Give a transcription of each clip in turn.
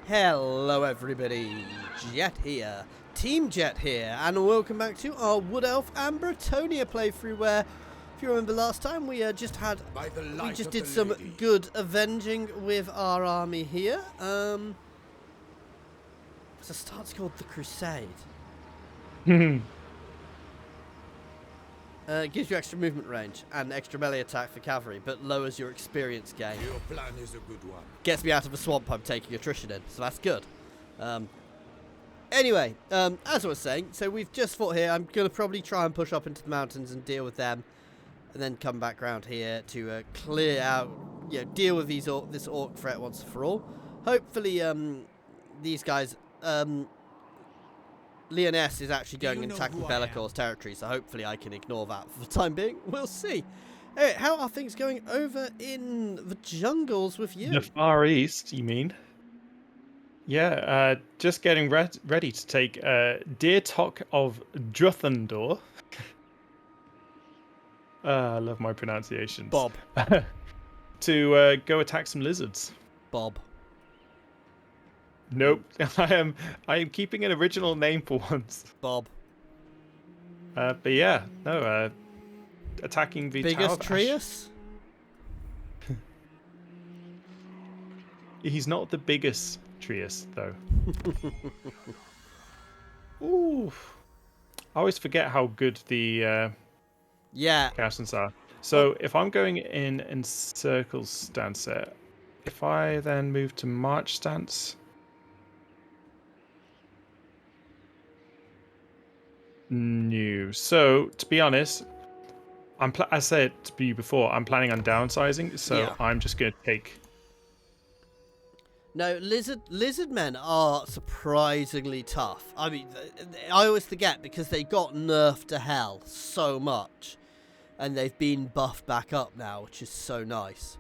Hello everybody, Jet here, Team Jet here, and welcome back to our Wood Elf and Bretonnia playthrough where, if you remember last time, we just did some good avenging with our army here. So start's called the Crusade. Gives you extra movement range and extra melee attack for cavalry, but lowers your experience gain. Your plan is a good one. Gets me out of a swamp I'm taking attrition in, so that's good. Anyway, as I was saying, so we've just fought here. I'm going to probably try and push up into the mountains and deal with them, and then come back around here to clear out, deal with this orc threat once and for all. Hopefully, these guys, Leoncoeur is actually going and attacking Leoncoeur's territory, so hopefully I can ignore that for the time being. We'll see. Hey, how are things going over in the jungles with you? The Far East, you mean? Yeah, just getting ready to take Durthu of Argwylon. I love my pronunciations. Bob. To go attack some lizards. Bob. Nope, I am keeping an original name for once. Bob. But yeah, no, attacking the biggest Tower of Trius? He's not the biggest Trius, though. Ooh, I always forget how good the castings are. So if I'm going in circle stance, if I then move to march stance. No. So, to be honest, I said to you before, I'm planning on downsizing, so yeah. I'm just going to take... No, lizard men are surprisingly tough. I mean, I always forget because they got nerfed to hell so much, and they've been buffed back up now, which is so nice.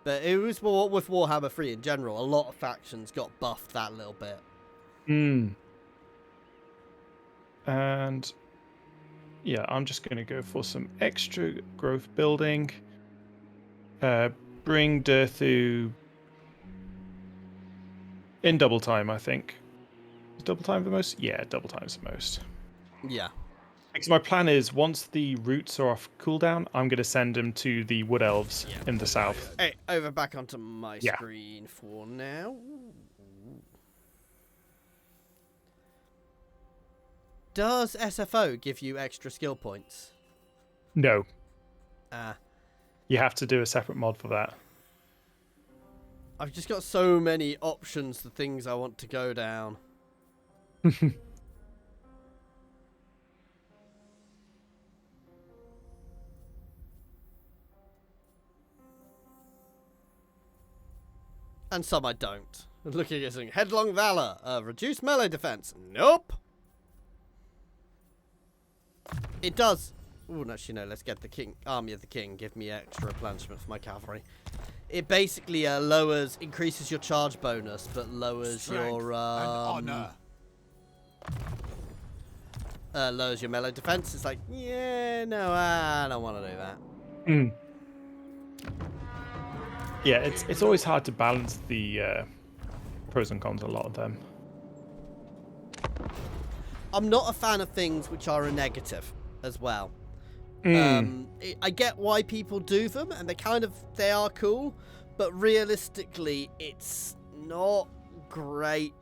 But it was more with Warhammer 3 in general. A lot of factions got buffed that little bit. And yeah, I'm just going to go for some extra growth building. Bring Durthu in double time, I think. Is double time the most? Yeah, double time's the most. Yeah. Because my plan is, once the roots are off cooldown, I'm going to send them to the wood elves in the south. Hey, over back onto my screen for now. Does SFO give you extra skill points? No. Ah. You have to do a separate mod for that. I've just got so many options for things I want to go down. And some I don't. Looking at something. Headlong Valor. Reduced melee defense. Nope. It does. Oh, actually, no. Let's get the king. Army of the King. Give me extra replenishment for my cavalry. It basically increases your charge bonus, but lowers Strength your and honor. Lowers your melee defense. It's like, yeah, no, I don't want to do that. Yeah, it's always hard to balance the pros and cons. A lot of them. I'm not a fan of things which are a negative as well. I get why people do them, and they are cool, but realistically, it's not great.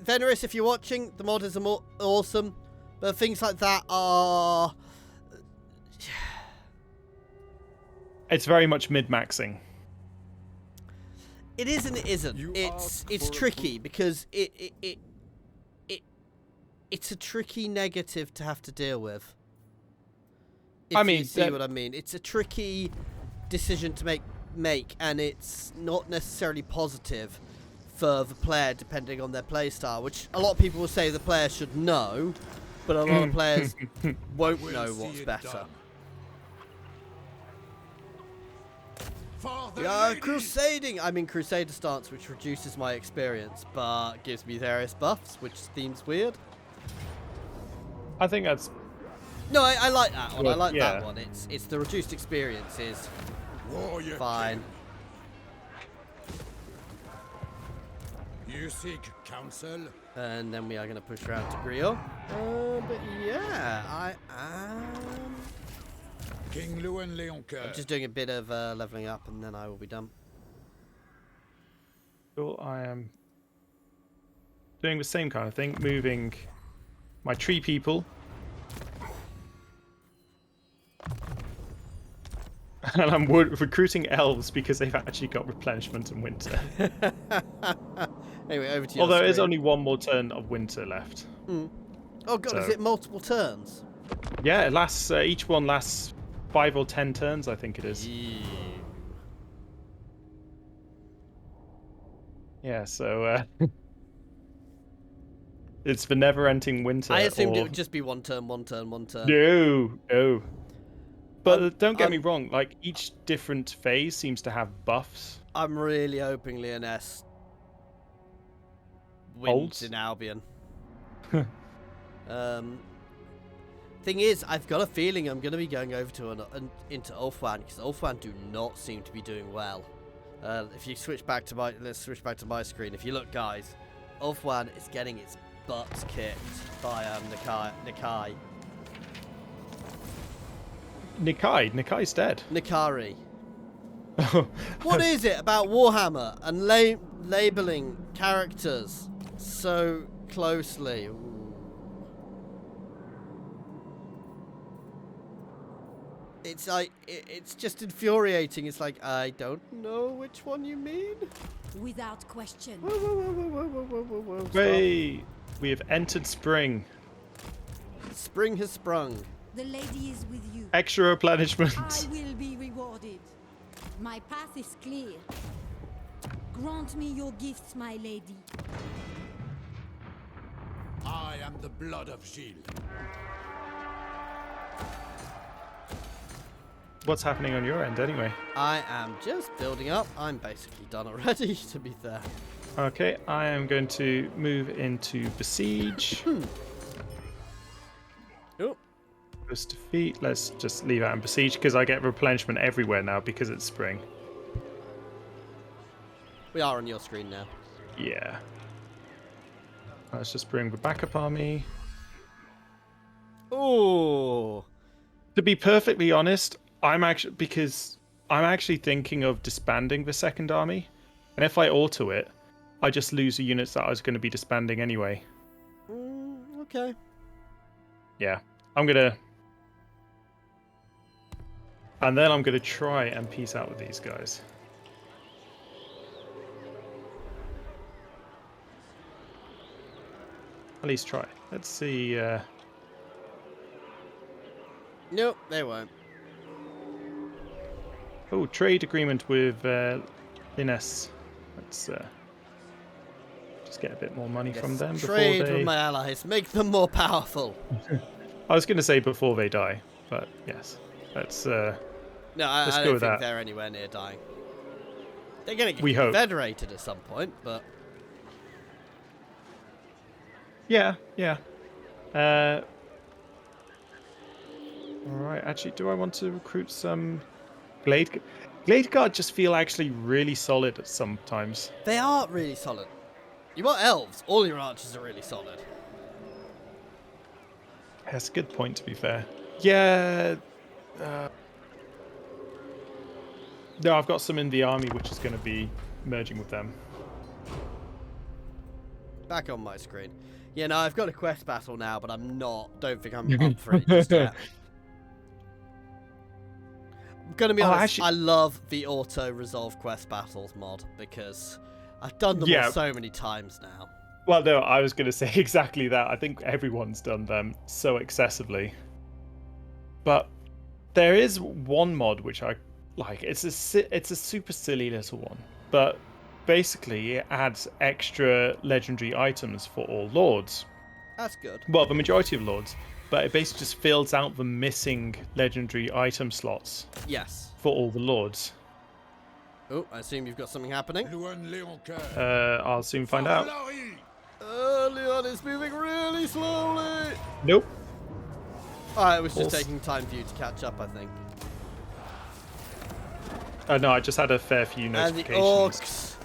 Venerous, if you're watching, the mod is awesome, but things like that are... It's very much mid-maxing. It is and it isn't. It's tricky because it's a tricky negative to have to deal with. If you see what I mean. It's a tricky decision to make, and it's not necessarily positive for the player depending on their playstyle, which a lot of people will say the player should know, but a lot of players won't know what's better. Yeah, crusading! I'm in Crusader stance, which reduces my experience, but gives me various buffs, which seems weird. I think that's... No, I like that one. I like that one. It's the reduced experience is fine. You seek counsel? And then we are going to push around to Griot. But yeah, I am... King Louen Leoncoeur. I'm just doing a bit of leveling up and then I will be done. Cool, I am doing the same kind of thing, moving my tree people. And I'm recruiting elves because they've actually got replenishment in winter. Anyway, over to you. Although there's only one more turn of winter left. Mm. Oh god, is it multiple turns? Yeah, it lasts. Each one lasts 5 or 10 turns, I think it is. Yeah, so it's the never-ending winter. I assumed it would just be one turn. No. But don't get me wrong, like each different phase seems to have buffs. I'm really hoping Leoness wins in Albion. Thing is, I've got a feeling I'm going to be going over to into Ulfwan because Ulfwan do not seem to be doing well. If you switch back to let's switch back to my screen. If you look, guys, Ulfwan is getting its butts kicked by Nikai. Nikai's dead. Nikari. What is it about Warhammer and labeling characters so closely? Ooh. It's like it's just infuriating. It's like I don't know which one you mean. Without question. Whoa, Wait, we have entered spring. Spring has sprung. The lady is with you. Extra replenishment. I will be rewarded. My path is clear. Grant me your gifts, my lady. I am the blood of Gilles. What's happening on your end, anyway? I am just building up. I'm basically done already, to be fair. Okay, I am going to move into Besiege. Oh. Just defeat. Let's just leave out in Besiege because I get replenishment everywhere now because it's spring. We are on your screen now. Yeah. Let's just bring the backup army. Oh. To be perfectly honest, I'm actually thinking of disbanding the second army, and if I auto it, I just lose the units that I was going to be disbanding anyway. Okay. Yeah, I'm gonna, and then I'm gonna try and peace out with these guys. At least try. Let's see. Nope, they won't. Oh, trade agreement with Ines. Let's just get a bit more money from them before they... Trade with my allies. Make them more powerful. I was going to say before they die, but yes. Let's no, I let's don't go with think that. they're anywhere near dying. They're going to get We hope. confederated at some point, but... Yeah. Alright, actually, do I want to recruit some... Glade Guard just feel actually really solid at sometimes. They are really solid. You want elves, all your archers are really solid. That's a good point, to be fair. Yeah. No, I've got some in the army, which is going to be merging with them. Back on my screen. Yeah, no, I've got a quest battle now, but don't think I'm up for it just yet. I'm gonna be honest, actually... I love the auto-resolve quest battles mod, because I've done them all so many times now. Well, no, I was going to say exactly that. I think everyone's done them so excessively. But there is one mod which I like. It's a super silly little one. But basically, it adds extra legendary items for all lords. That's good. Well, the majority of lords. But it basically just fills out the missing legendary item slots. Yes. For all the lords. Oh, I assume you've got something happening. I'll soon find out. Leon is moving really slowly. Nope. Alright, it was just taking time for you to catch up, I think. No, I just had a fair few notifications. And the orcs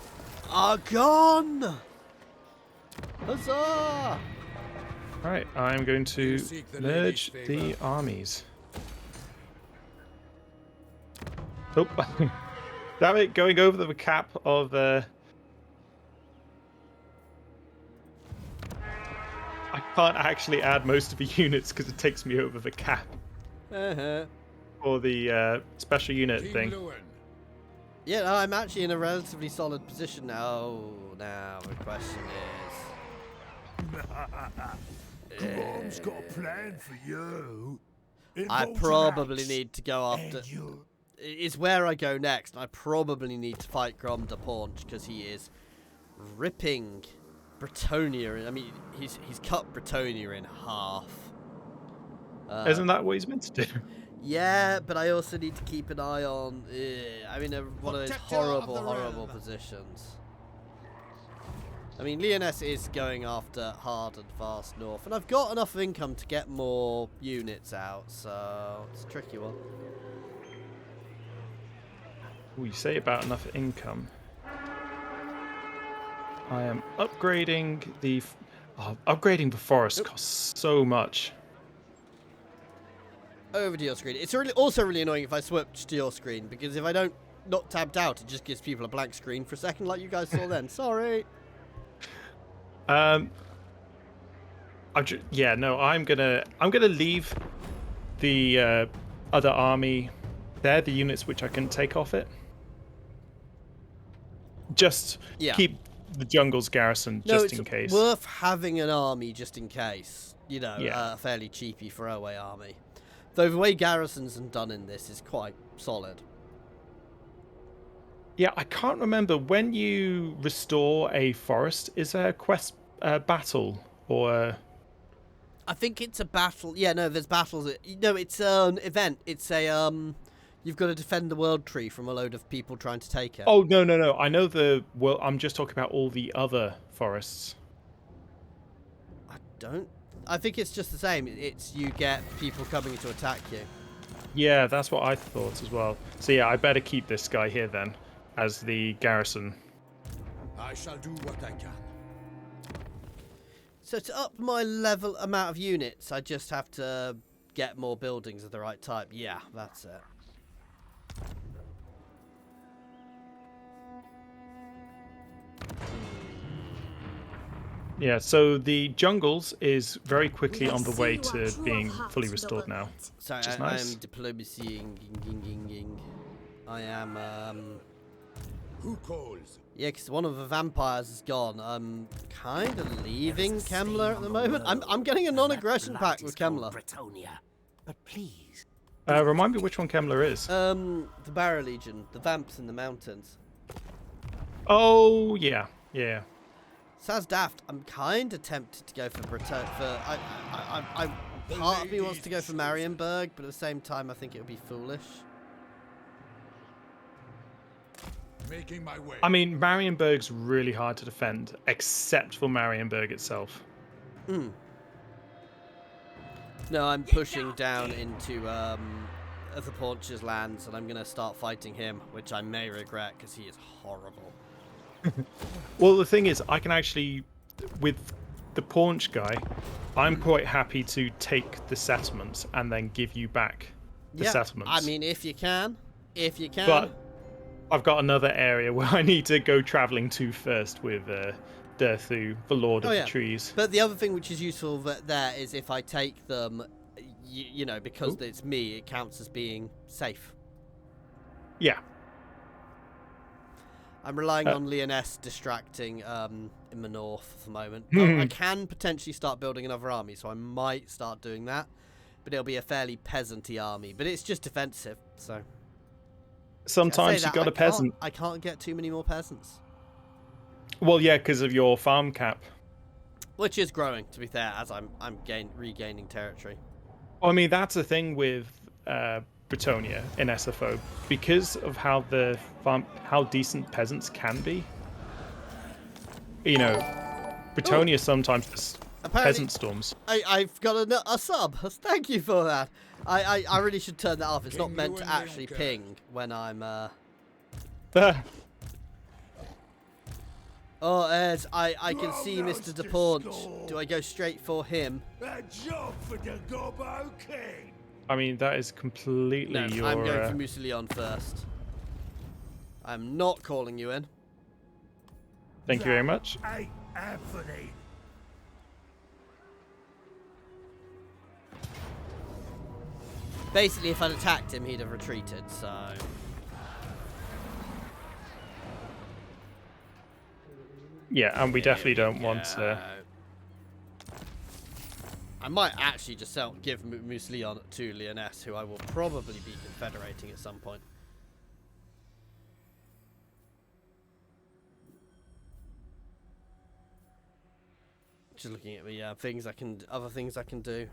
are gone. Huzzah! Right, I'm going to seek the merge lady's the favour? armies. Oh, damn it! Going over the cap of I can't actually add most of the units because it takes me over the cap for the special unit King thing. Louen. Yeah, no, I'm actually in a relatively solid position now. Now the question is, Mom's got a plan for you. I Involves an probably axe, need to go after. and you- It's where I go next. I probably need to fight Grom de Paunch because he is ripping Bretonnia. I mean, he's cut Bretonnia in half. Isn't that what he's meant to do? Yeah, but I also need to keep an eye on. I'm in one of those Protector of horrible, the horrible realm. positions. I mean, Leoness is going after hard and fast north, and I've got enough income to get more units out, so it's a tricky one. You say about enough income. I am upgrading the upgrading the forest costs so much. Over to your screen. It's also really annoying if I switch to your screen, because if I don't not tabbed out, it just gives people a blank screen for a second, like you guys saw then. Sorry. Yeah, no, I'm gonna leave the other army there, the units which I can take off it. Just keep the jungle's garrison just in case. It's worth having an army just in case. You know, a fairly cheapy throwaway army. Though the way garrisons are done in this is quite solid. Yeah, I can't remember when you restore a forest. Is there a quest battle or? I think it's a battle. Yeah, no, there's battles. No, it's an event. It's a you've got to defend the world tree from a load of people trying to take it. Oh no! I know the. Well, I'm just talking about all the other forests. I think it's just the same. It's you get people coming to attack you. Yeah, that's what I thought as well. So yeah, I better keep this guy here then, as the garrison. I shall do what I can. So to up my amount of units, I just have to get more buildings of the right type. Yeah, that's it. Yeah, so the jungles is very quickly on the way to being fully restored now. Sorry, which is nice. I'm diplomacying. I am. Who calls? Yeah, because one of the vampires is gone. I'm kind of leaving Kemmler at the moment. I'm getting a non-aggression pact with Kemmler. Bretonnia. But please. Remind me which one Kemmler is. The Barrow Legion, the vamps in the mountains. Oh yeah. Sounds daft. I'm kind of tempted to go for Bretonnia. Part of me wants to go for Marienburg, but at the same time, I think it would be foolish. Making my way. I mean, Marienburg's really hard to defend, except for Marienburg itself. No, I'm pushing down into the Paunch's lands, and I'm going to start fighting him, which I may regret because he is horrible. Well, the thing is, I can actually, with the Paunch guy, I'm quite happy to take the settlements and then give you back the settlements. I mean, if you can. But I've got another area where I need to go travelling to first with Durthu, the Lord of the Trees. But the other thing which is useful there is if I take them, you know, because it's me, it counts as being safe. Yeah. I'm relying on Leoness distracting in the north at the moment. I can potentially start building another army, so I might start doing that. But it'll be a fairly peasant-y army. But it's just defensive, so... Sometimes you got a peasant. I can't get too many more peasants. Well, yeah, because of your farm cap. Which is growing, to be fair, as I'm regaining territory. I mean, that's the thing with Bretonnia in SFO, because of how how decent peasants can be. You know, Bretonnia sometimes just peasant storms. I've got a sub. Thank you for that. I really should turn that off. It's not meant to actually ping when I'm. Oh, Ed, I can see Mr. DuPont. Do I go straight for him? A job for the Gobbo King. I mean, that is completely No, your... I'm going for Mousillon first. I'm not calling you in. Thank you very much. Hey, Anthony. Basically, if I'd attacked him, he'd have retreated, so... Yeah, and we definitely don't want to... I might actually just give Mousillon to Leoness, who I will probably be confederating at some point. Just looking at the other things I can do.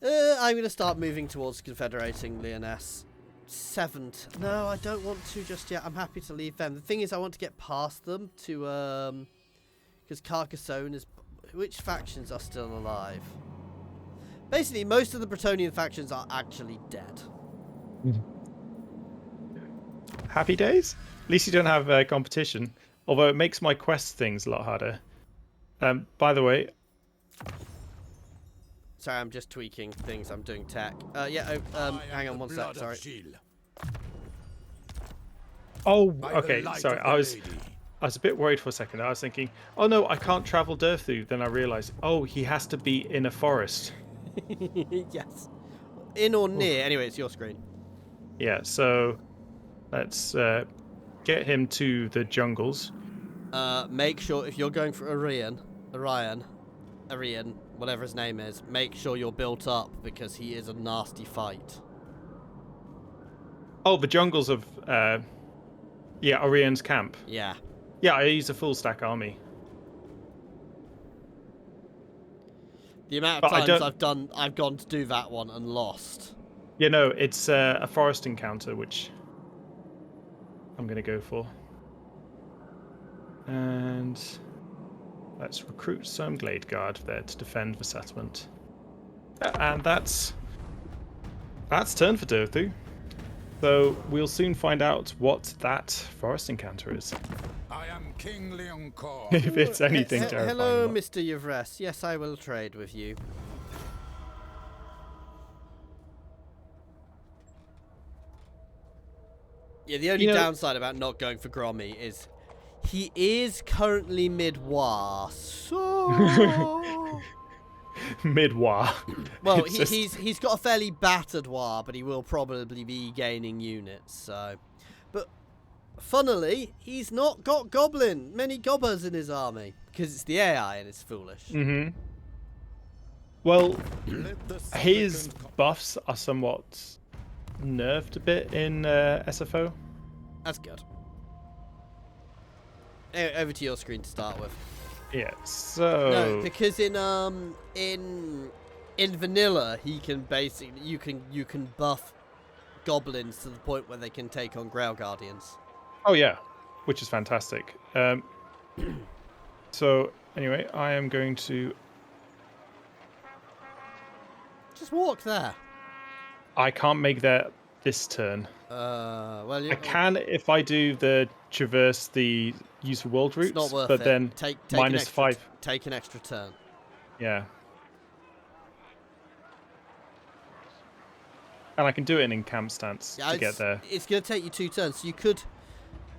I'm going to start moving towards confederating Leoness. 7th. No, I don't want to just yet. I'm happy to leave them. The thing is, I want to get past them to because Carcassonne is. Which factions are still alive? Basically, most of the Bretonnian factions are actually dead. Happy days? At least you don't have competition. Although it makes my quest things a lot harder. By the way... Sorry, I'm just tweaking things. I'm doing tech. Yeah, hang on one sec, sorry. Oh, okay, sorry. I was a bit worried for a second. I was thinking, oh no, I can't travel Durthu. Then I realised, oh, he has to be in a forest. Yes. In or near. Anyway, it's your screen. Yeah, so let's get him to the jungles. Make sure, if you're going for Arian, whatever his name is, make sure you're built up, because he is a nasty fight. Oh, the jungles of, yeah, Orion's camp. Yeah. Yeah, I use a full stack army. The amount of times I've gone to do that one and lost. You know, it's a forest encounter, which I'm going to go for. And let's recruit some Glade Guard there to defend the settlement. And that's turn for Durthu. So we'll soon find out what that forest encounter is. I am King Leoncoeur. If it's anything terrifying. Hello, Mr. Yvres. Yes, I will trade with you. Yeah, the only downside about not going for Grommy is he is currently mid-war, so... Mid-war. Well, he's got a fairly battered war, but he will probably be gaining units, so... But, funnily, he's not got many gobbers in his army, because it's the AI and it's foolish. Mm-hmm. Well, his buffs are somewhat nerfed a bit in SFO. That's good. Anyway, over to your screen to start with. Yeah, so... No, because in vanilla, he can basically you can buff goblins to the point where they can take on Grail Guardians. Oh yeah, which is fantastic. So anyway, I am going to just walk there. I can't make that this turn. Well, I can if I do the traverse the useful world routes, it's not worth but it. then take -5. Take an extra turn. Yeah. And I can do it in camp stance to get there. It's going to take you 2 turns, so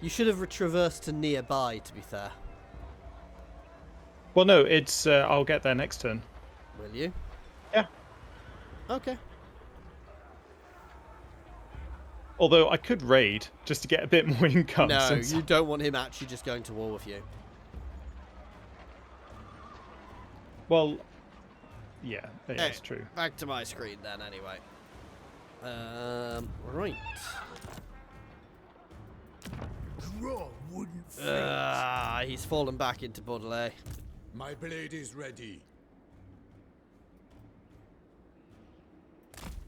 you should have traversed to nearby, to be fair. Well, no, it's I'll get there next turn. Will you? Yeah. Okay. Although I could raid just to get a bit more income. No, you don't want him actually just going to war with you. Well, yeah, that's true. Back to my screen then, anyway. Right. Grom wouldn't fit. He's fallen back into Baudelaire. My blade is ready.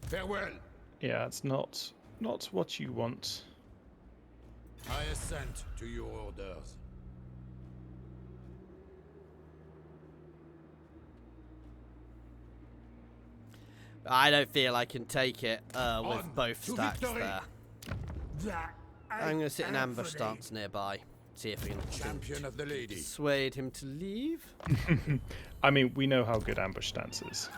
Farewell. Yeah, it's not what you want. I assent to your orders. I don't feel I can take it with both stacks victory. there. I'm going to sit in ambush stance nearby. See if we can Champion of the lady. persuade him to leave. I mean, we know how good ambush stance is.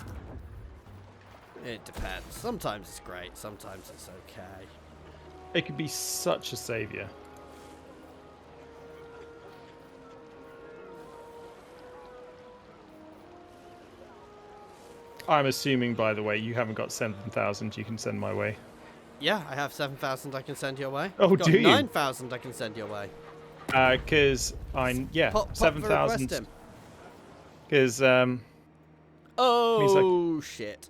It depends. Sometimes it's great, sometimes it's okay. It could be such a savior. I'm assuming, by the way, you haven't got 7,000 you can send my way. Yeah, I have 7,000 I can send your way. Oh, I've got do you? 9,000 I can send your way. Because Pop 7,000. Because oh shit!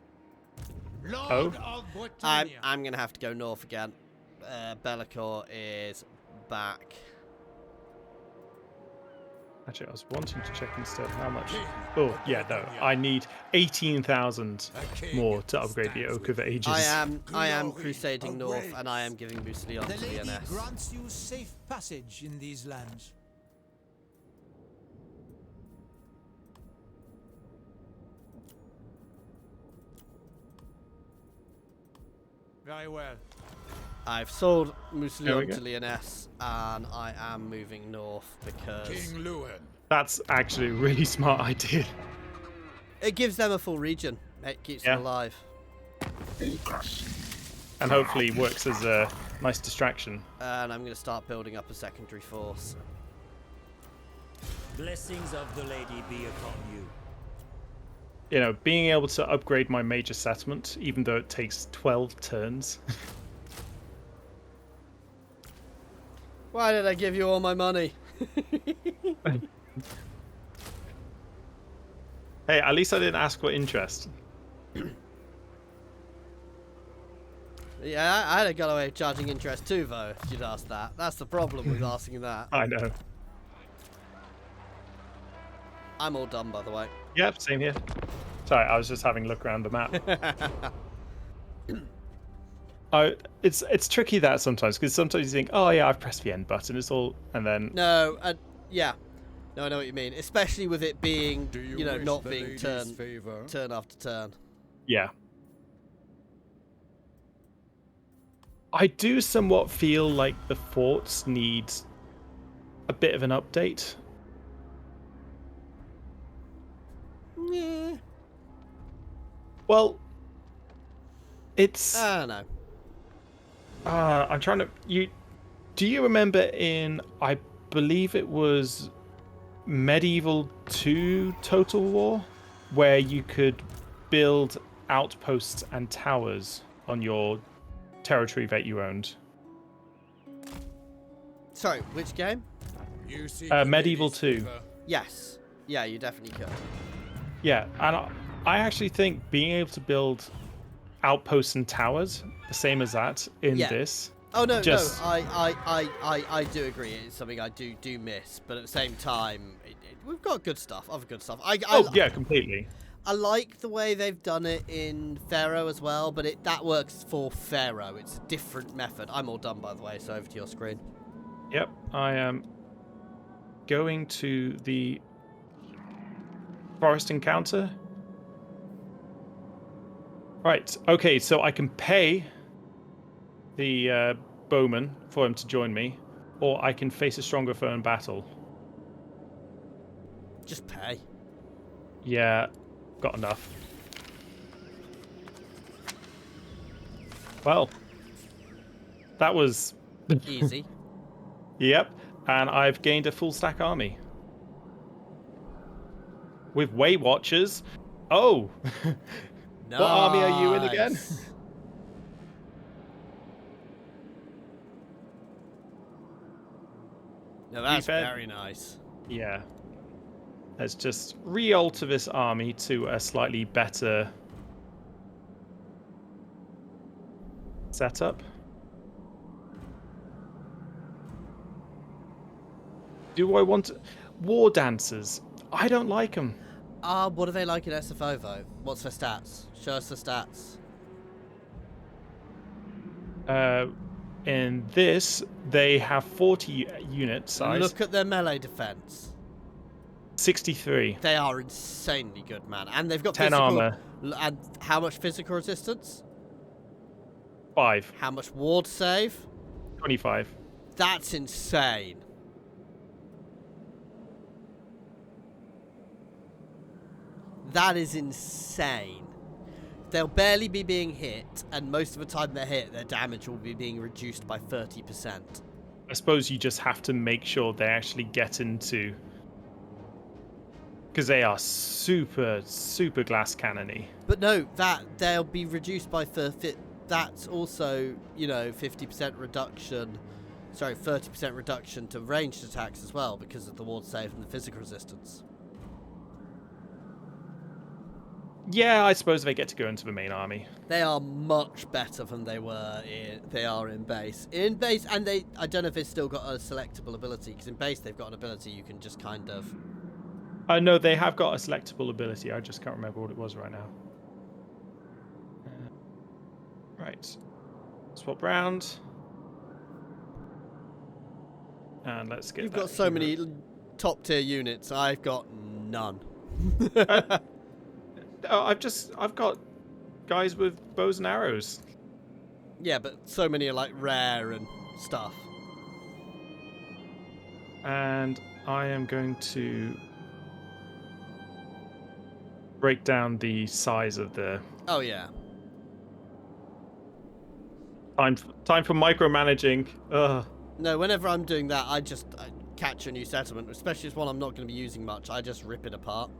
Lord of Bretonnia. I'm gonna have to go north again. Leoncoeur is back. Actually, I was wanting to check instead how much. Oh yeah, no, I need 18,000 more to upgrade the Oak of Ages. I am crusading north, and I am giving Roussillon The to lady Lyonesse. grants you safe passage in these lands. Very well. I've sold There we Roussillon go. to Lyonesse, and I am moving north because King Louen. That's actually a really smart idea. it gives them a full region. It keeps them alive. And hopefully works as a nice distraction. And I'm going to start building up a secondary force. Blessings of the lady be upon you. You know, being able to upgrade my major settlement, even though it takes 12 turns. Why did I give you all my money? Hey, at least I didn't ask for interest. Yeah, I'd have got away with charging interest too, though, if you'd asked that. That's the problem with asking that. I know. I'm all done, by the way. Yep, same here. Sorry, I was just having a look around the map. It's tricky that sometimes, because sometimes you think, oh yeah, I've pressed the end button, it's all, and then... No, yeah. No, I know what you mean. Especially with it being, you know, wish not the being lady's turn favor? after turn. Yeah. I do somewhat feel like the forts need a bit of an update. Yeah. Well, it's... I don't know. I'm trying to... Do you remember in, I believe it was Medieval 2 Total War, where you could build outposts and towers on your territory that you owned? Sorry, which game? You seek Medieval the 2. lady's favor? Yes. Yeah, you definitely could. Yeah, and I actually think being able to build outposts and towers, the same as that in this. Oh no, just... no, I do agree. It's something I do miss, but at the same time, we've got good stuff, other good stuff. Yeah, completely. I like the way they've done it in Pharaoh as well, but that works for Pharaoh. It's a different method. I'm all done, by the way, so over to your screen. Yep, I am going to the forest encounter. Right, okay, so I can pay the bowman for him to join me, or I can face a stronger foe in battle. Just pay. Yeah, got enough. Well, that was... Easy. Yep, and I've gained a full stack army. With Way Watchers. Oh! Nice. What army are you in again? No, that's Prefed. very nice. Yeah. Let's just re-alter this army to a slightly better setup. Do I want war dancers? I don't like them. What are they like in SFO though? What's their stats? Show us the stats. In this, they have 40 unit size. Look at their melee defense. 63. They are insanely good, man. And they've got 10 physical, armor. And how much physical resistance? 5. How much ward save? 25. That's insane. that is insane. They'll barely be being hit, and most of the time they're hit, their damage will be being reduced by 30%. I suppose you just have to make sure they actually get into... Because they are super, super glass cannony. But no, that they'll be reduced by... That's also, you know, 50% reduction... Sorry, 30% reduction to ranged attacks as well, because of the ward save and the physical resistance. Yeah, I suppose they get to go into the main army. They are much better than they are in base. In base, and I don't know if they've still got a selectable ability, because in base they've got an ability you can just kind of... No, they have got a selectable ability. I just can't remember what it was right now. Right. Swap round. And let's get. You've got so many top tier units. I've got none. I've got guys with bows and arrows. Yeah, but so many are like rare and stuff. And I am going to break down the size of the... Oh yeah. Time for micromanaging. Ugh. No, whenever I'm doing that, I catch a new settlement, especially as one I'm not going to be using much. I just rip it apart.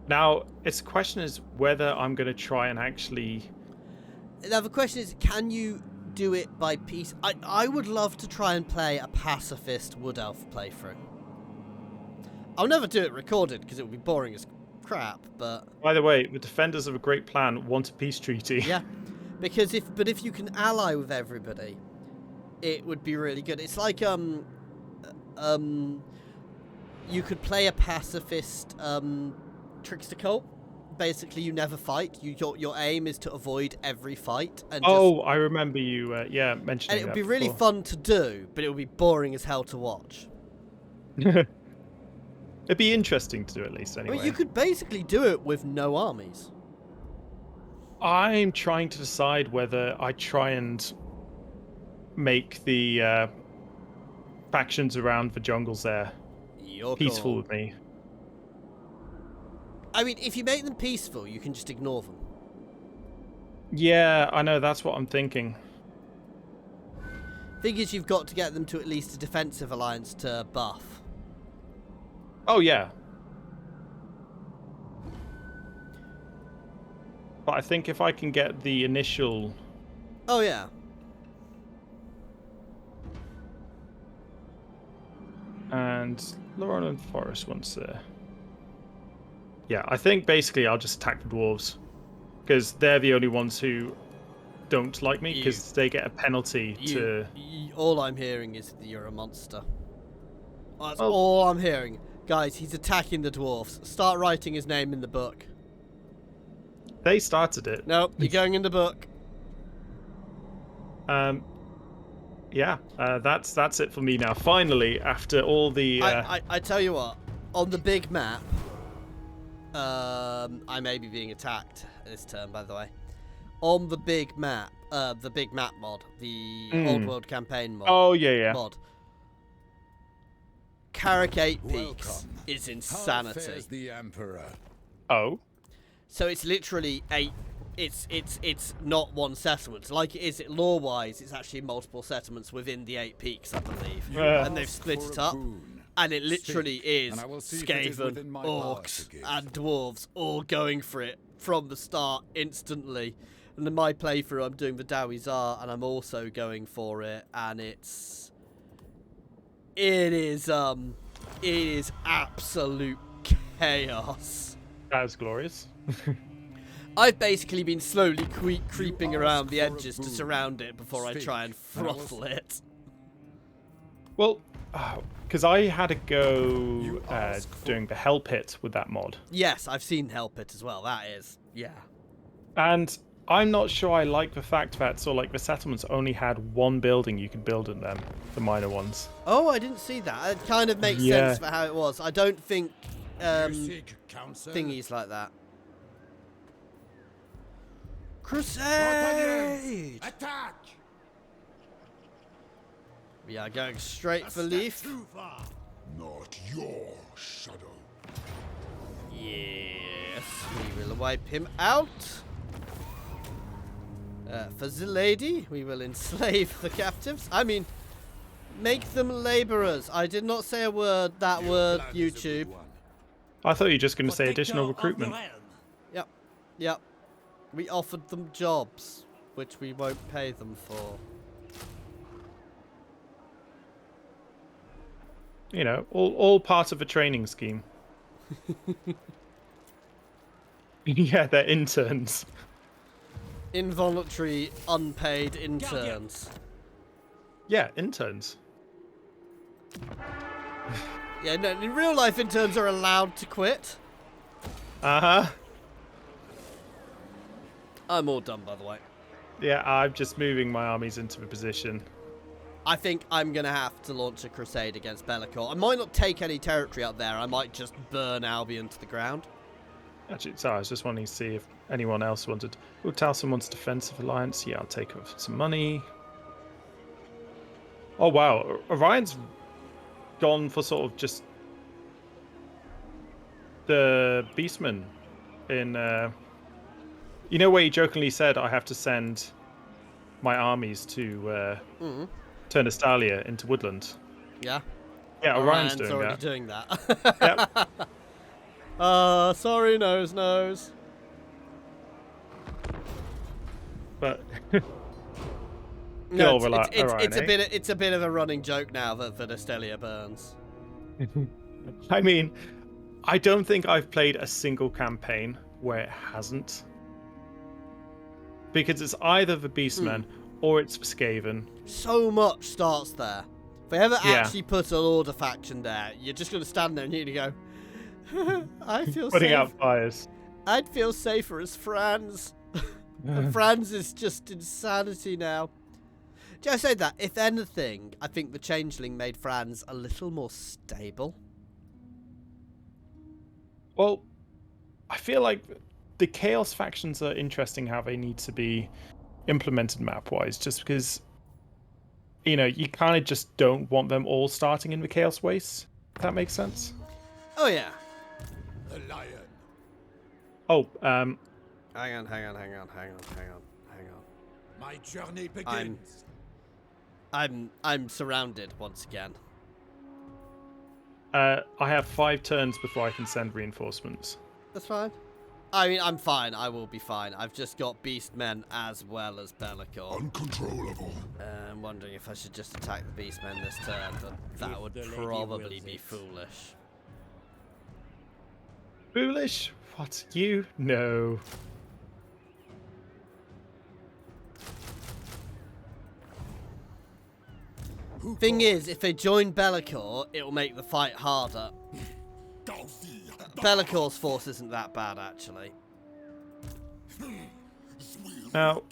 Now, the question is whether I'm going to try and actually... Now, the question is, can you do it by piece? I would love to try and play a pacifist Wood Elf playthrough. I'll never do it recorded, because it would be boring as crap, but... By the way, the defenders of a great plan want a peace treaty. Yeah, because if you can ally with everybody... It would be really good. It's like you could play a pacifist trickster cult. Basically, you never fight. Your aim is to avoid every fight. And I remember you mentioning that. And it would be really fun to do, but it would be boring as hell to watch. It'd be interesting to do at least anyway. I mean, you could basically do it with no armies. I'm trying to decide whether I try and make the factions around the jungles there peaceful with me. I mean, if you make them peaceful, you can just ignore them. Yeah, I know, that's what I'm thinking. Thing is, you've got to get them to at least a defensive alliance to buff. Oh, yeah. But I think if I can get the initial... Oh, yeah. And Louen Forest wants to... Yeah, I think basically I'll just attack the dwarves. Because they're the only ones who don't like me, because they get a penalty to... All I'm hearing is that you're a monster. That's all I'm hearing. Guys, he's attacking the dwarves. Start writing his name in the book. They started it. Nope, you're going in the book. Yeah, that's it for me now. Finally, after all the... I tell you what, on the big map... I may be being attacked this turn, by the way. On the big map mod, the Old World Campaign mod. Oh, yeah. Mod. Carrick 8 Peaks is insanity. How fares the Emperor? Oh? So it's literally 8... It's not one settlement. Like it is lore-wise, it's actually multiple settlements within the 8 peaks, I believe. And they've split it up. And it literally is Skaven, orcs, and dwarves all going for it from the start instantly. And in my playthrough, I'm doing the Dowie Tsar, and I'm also going for it. And it is absolute chaos. That was glorious. I've basically been slowly creeping around the edges to surround it before I try and throttle it. Well, because I had to go doing the Hell Pit with that mod. Yes, I've seen Hell Pit as well. That is, yeah. And I'm not sure I like the fact that the settlements only had one building you could build in them, the minor ones. Oh, I didn't see that. It kind of makes sense for how it was. I don't think thingies like that. Crusade! Attack! We are going straight for Leaf. Not your shadow. Yes. wipe him out. For the lady, we will enslave the captives. I mean, make them laborers. I did not say that word, YouTube. I thought you were just going to say additional recruitment. Yep. Yep. We offered them jobs, which we won't pay them for. You know, all part of a training scheme. Yeah, they're interns. Involuntary, unpaid interns. Yeah, interns. Yeah, no, in real life, interns are allowed to quit. Uh-huh. I'm all done, by the way. Yeah, I'm just moving my armies into a position. I think I'm going to have to launch a crusade against Leoncoeur. I might not take any territory up there. I might just burn Albion to the ground. Actually, sorry, I was just wanting to see if anyone else wanted... Well, Taliesin wants defensive alliance. Yeah, I'll take off some money. Oh, wow. Orion's gone for sort of just... the Beastmen in... You know where he jokingly said, I have to send my armies to turn Estalia into woodland? Yeah. Yeah, Orion's doing that. Yep. Sorry, nose. But no, it's a bit of a running joke now that Estalia burns. I mean, I don't think I've played a single campaign where it hasn't. Because it's either the Beastmen or it's Skaven. So much starts there. If they ever actually put an order faction there, you're just going to stand there and you're going to go, I feel putting safe. out fires. I'd feel safer as Franz. And Franz is just insanity now. Just say that, if anything, I think the Changeling made Franz a little more stable. Well, I feel like the Chaos factions are interesting how they need to be implemented map-wise, just because, you know, you kind of just don't want them all starting in the Chaos Wastes, if that makes sense. Oh, yeah. The lion. Oh, Hang on. My journey begins. I'm surrounded once again. I have 5 turns before I can send reinforcements. That's fine. I mean, I'm fine. I will be fine. I've just got Beastmen as well as Leoncoeur. Uncontrollable. I'm wondering if I should just attack the Beastmen this turn, but that would probably be foolish. Foolish? What? You? No. Thing is, if they join Leoncoeur, it will make the fight harder. Leoncoeur's force isn't that bad, actually. Now,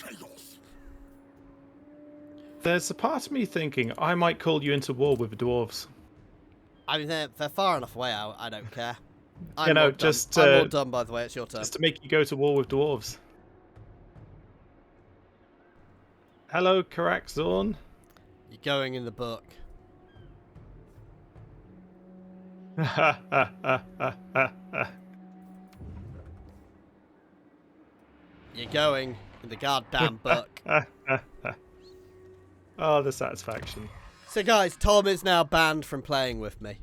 there's a part of me thinking I might call you into war with the dwarves. I mean, they're far enough away. I don't care. I'm all done, by the way. It's your turn. Just to make you go to war with dwarves. Hello, Karak Zorn. You're going in the book. You're going in the goddamn book. Oh, the satisfaction. So, guys, Tom is now banned from playing with me.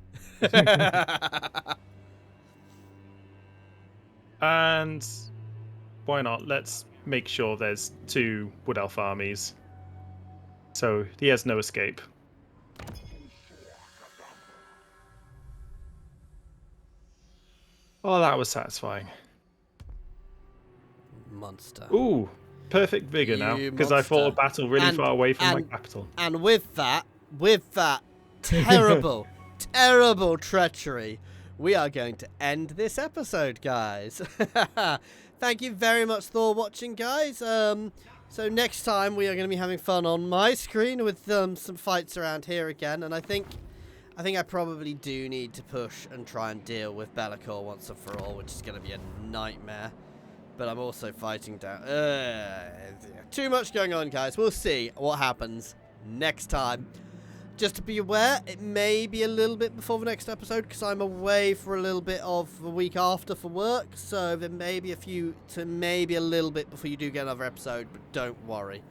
And why not? Let's make sure there's 2 Wood Elf armies. So he has no escape. Oh, that was satisfying. Monster. Ooh, perfect vigor now, because I fought a battle really far away from my capital. And with that terrible, terrible treachery, we are going to end this episode, guys. Thank you very much for watching, guys. So next time we are going to be having fun on my screen with some fights around here again, and I think I probably do need to push and try and deal with Leoncoeur once and for all, which is going to be a nightmare. But I'm also fighting down. Too much going on, guys. We'll see what happens next time. just to be aware, it may be a little bit before the next episode because I'm away for a little bit of the week after for work. So there may be maybe a little bit before you do get another episode, but don't worry.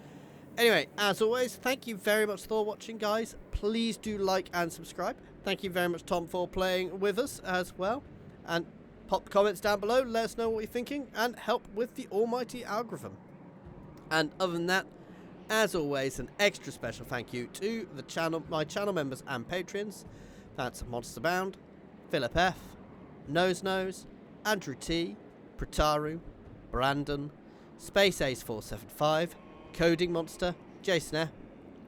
Anyway, as always, thank you very much for watching, guys. Please do like and subscribe. Thank you very much, Tom, for playing with us as well. And pop comments down below, let us know what you're thinking, and help with the almighty algorithm. And other than that, as always, an extra special thank you to my channel members and patrons. That's Monster Bound, Philip F, Nose, Andrew T, Prataru, Brandon, Space Ace 475, Coding Monster, Jason F,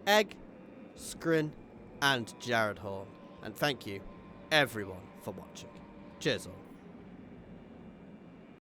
Egg, Scrin, and Jared Horn. And thank you, everyone, for watching. Cheers all.